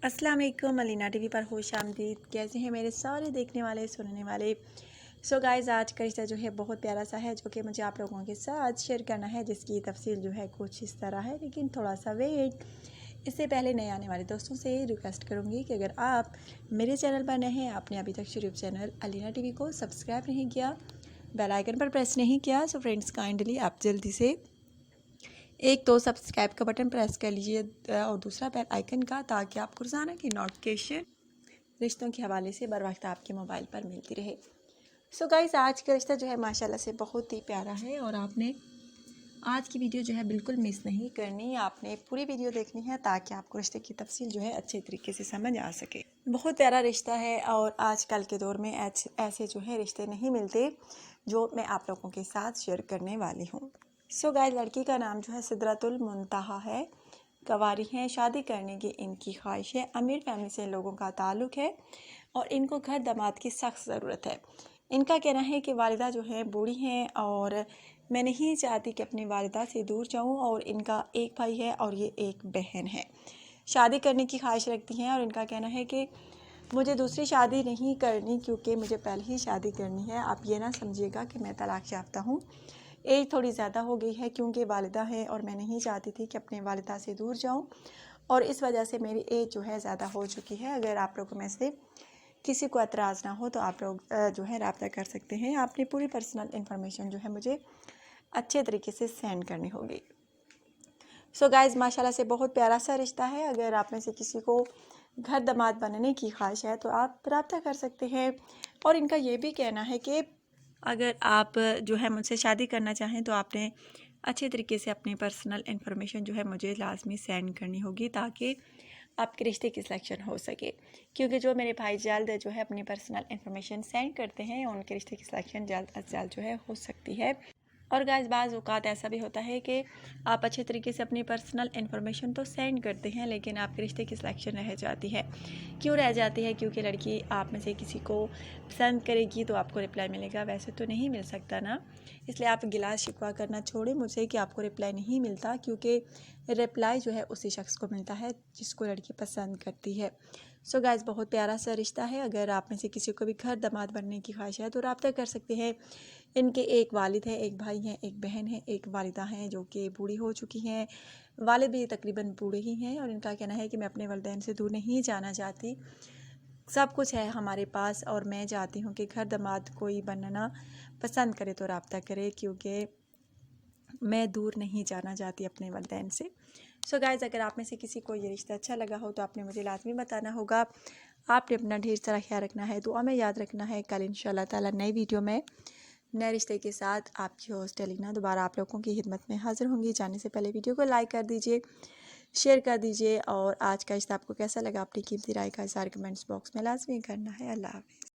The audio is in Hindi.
अस्सलाम वालेकुम। मलीना टीवी पर खुश आमदीद। कैसे हैं मेरे सारे देखने वाले सुनने वाले। सो गाइज़, आज का रिश्ता जो है बहुत प्यारा सा है, जो कि मुझे आप लोगों के साथ शेयर करना है, जिसकी तफसील जो है कुछ इस तरह है, लेकिन थोड़ा सा वेट। इससे पहले नए आने वाले दोस्तों से रिक्वेस्ट करूँगी कि अगर आप मेरे चैनल पर नए हैं, आपने अभी तक यूट्यूब चैनल अलीना टीवी को सब्सक्राइब नहीं किया, बेल आइकन पर प्रेस नहीं किया, सो फ्रेंड्स काइंडली आप जल्दी से एक तो सब्सक्राइब का बटन प्रेस कर लीजिए और दूसरा बेल आइकन का, ताकि आपको रोज़ाना की नोटिफिकेशन रिश्तों के हवाले से बर वक्त आपके मोबाइल पर मिलती रहे। सो गाइस, आज का रिश्ता जो है माशाल्लाह से बहुत ही प्यारा है और आपने आज की वीडियो जो है बिल्कुल मिस नहीं करनी। आपने पूरी वीडियो देखनी है ताकि आपको रिश्ते की तफसील जो है अच्छे तरीके से समझ आ सके। बहुत प्यारा रिश्ता है और आजकल के दौर में ऐसे जो है रिश्ते नहीं मिलते जो मैं आप लोगों के साथ शेयर करने वाली हूँ। सो गाइस, लड़की का नाम जो है सिदरतुल मुंतहा है। कवारी हैं, शादी करने की इनकी ख्वाहिश है। अमीर फैमिली से इन लोगों का ताल्लुक़ है और इनको घर दामाद की सख्त ज़रूरत है। इनका कहना है कि वालिदा जो है बूढ़ी हैं और मैं नहीं चाहती कि अपनी वालिदा से दूर जाऊं, और इनका एक भाई है और ये एक बहन है। शादी करने की ख्वाहिश रखती हैं और इनका कहना है कि मुझे दूसरी शादी नहीं करनी, क्योंकि मुझे पहले ही शादी करनी है। आप ये ना समझिएगा कि मैं तलाक याफ्ता हूँ। एज थोड़ी ज़्यादा हो गई है क्योंकि वालिदा है और मैं नहीं चाहती थी कि अपने वालिदा से दूर जाऊं, और इस वजह से मेरी एज जो है ज़्यादा हो चुकी है। अगर आप लोगों में से किसी को एतराज़ ना हो तो आप लोग जो है रब्ता कर सकते हैं। आपने पूरी पर्सनल इन्फॉर्मेशन जो है मुझे अच्छे तरीके से सेंड करनी होगी। सो गाइज़, माशाल्लाह से बहुत प्यारा सा रिश्ता है। अगर आप में से किसी को घर दामाद बनने की ख्वाहिश है तो आप रब्ता कर सकते हैं। और इनका ये भी कहना है कि अगर आप जो है मुझसे शादी करना चाहें तो आपने अच्छे तरीके से अपनी पर्सनल इन्फॉर्मेशन जो है मुझे लाजमी सेंड करनी होगी, ताकि आपके रिश्ते की सिलेक्शन हो सके। क्योंकि जो मेरे भाई जल्द जो है अपनी पर्सनल इन्फॉर्मेशन सेंड करते हैं, उनके रिश्ते की सिलेक्शन जल्द अज जल्द जो है हो सकती है। और गाइस, बाज़ औक़ात ऐसा भी होता है कि आप अच्छे तरीके से अपनी पर्सनल इन्फॉर्मेशन तो सेंड करते हैं, लेकिन आपके रिश्ते की सिलेक्शन रह जाती है। क्यों रह जाती है? क्योंकि लड़की आप में से किसी को पसंद करेगी तो आपको रिप्लाई मिलेगा, वैसे तो नहीं मिल सकता ना। इसलिए आप गिला शिकवा करना छोड़ें मुझसे कि आपको रिप्लाई नहीं मिलता, क्योंकि रिप्लाई जो है उसी शख्स को मिलता है जिसको लड़की पसंद करती है। सो गाइस, बहुत प्यारा सा रिश्ता है। अगर आप में से किसी को भी घर दामाद बनने की ख्वाहिश है तो रब्ता कर सकते हैं। इनके एक वालिद है, एक भाई हैं, एक बहन है, एक वालिदा हैं जो कि बूढ़ी हो चुकी हैं। वालिद भी तकरीबन बूढ़े ही हैं और इनका कहना है कि मैं अपने वालिदैन से दूर नहीं जाना चाहती। सब कुछ है हमारे पास और मैं चाहती हूँ कि घर दामाद कोई बनना पसंद करे तो रब्ता करे, क्योंकि मैं दूर नहीं जाना चाहती अपने वालिदैन से। सो गाइज़, अगर आप में से किसी को ये रिश्ता अच्छा लगा हो तो आपने मुझे लाजमी बताना होगा। आपने अपना ढेर सारा ख्याल रखना है, दुआ में याद रखना है। कल इंशाल्लाह ताला नई वीडियो में नए रिश्ते के साथ आपकी होस्ट अलीना दोबारा आप लोगों की खिदमत में हाज़िर होंगी। जाने से पहले वीडियो को लाइक कर दीजिए, शेयर कर दीजिए, और आज का रिश्ता आपको कैसा लगा अपनी कीमती राय का इज़हार कमेंट्स बॉक्स में लाजमी करना है। अल्लाह हाफ़िज़।